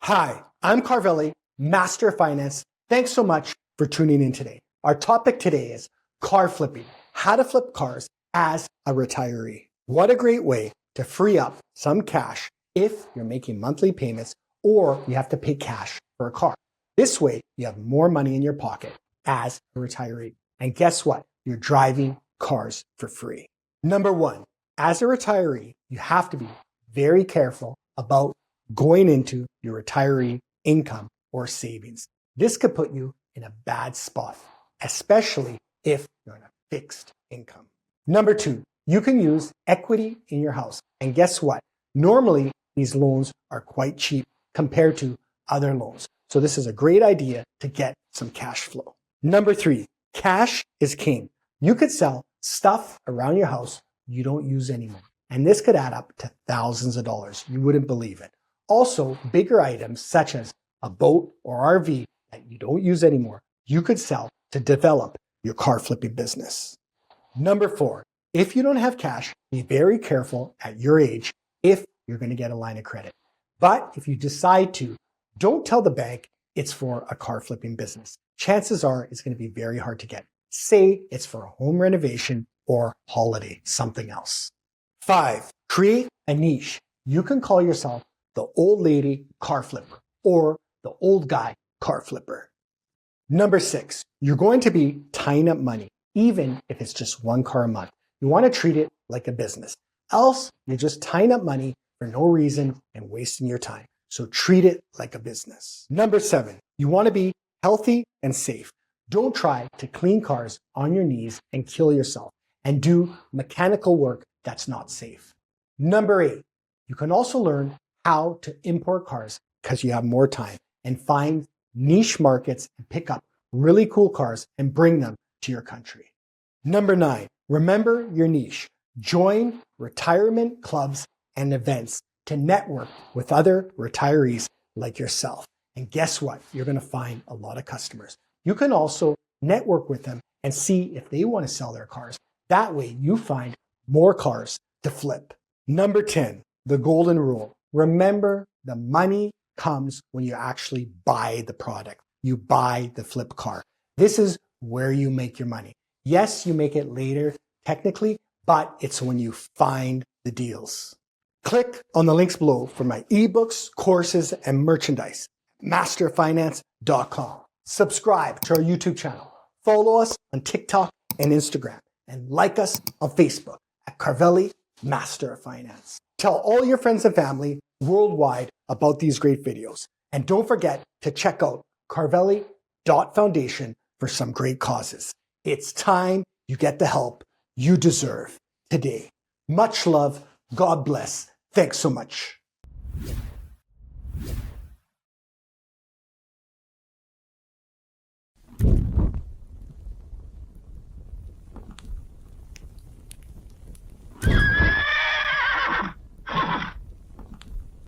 Hi, I'm Carvelli, Master of Finance. Thanks so much for tuning in today. Our topic today is car flipping, how to flip cars as a retiree. What a great way to free up some cash if you're making monthly payments or you have to pay cash for a car. This way, you have more money in your pocket as a retiree. And guess what? You're driving cars for free. Number one, as a retiree, you have to be very careful about going into your retiree income or savings. This could put you in a bad spot, especially if you're on a fixed income. Number two, you can use equity in your house. And guess what? Normally, these loans are quite cheap compared to other loans. So this is a great idea to get some cash flow. Number three, cash is king. You could sell stuff around your house you don't use anymore. And this could add up to thousands of dollars. You wouldn't believe it. Also, bigger items such as a boat or RV that you don't use anymore, you could sell to develop your car flipping business. Number four, if you don't have cash, be very careful at your age if you're going to get a line of credit. But if you decide to, don't tell the bank it's for a car flipping business. Chances are it's going to be very hard to get. Say it's for a home renovation or holiday, something else. Five, create a niche. You can call yourself the old lady car flipper or the old guy car flipper. Number six, you're going to be tying up money, even if it's just one car a month. You want to treat it like a business. Else, you're just tying up money for no reason and wasting your time. So treat it like a business. Number seven, you want to be healthy and safe. Don't try to clean cars on your knees and kill yourself and do mechanical work that's not safe. Number eight, you can also learn how to import cars because you have more time and find niche markets and pick up really cool cars and bring them to your country. Number nine, remember your niche. Join retirement clubs and events to network with other retirees like yourself. And guess what? You're going to find a lot of customers. You can also network with them and see if they want to sell their cars. That way you find more cars to flip. Number 10, the golden rule. Remember, the money comes when you actually buy the product. You buy the flip car. This is where you make your money. Yes, you make it later, technically, but it's when you find the deals. Click on the links below for my ebooks, courses, and merchandise. MasterofFinance.com. Subscribe to our YouTube channel. Follow us on TikTok and Instagram. And like us on Facebook at Carvelli Master of Finance. Tell all your friends and family worldwide about these great videos. And don't forget to check out Carvelli.Foundation for some great causes. It's time you get the help you deserve today. Much love. God bless. Thanks so much.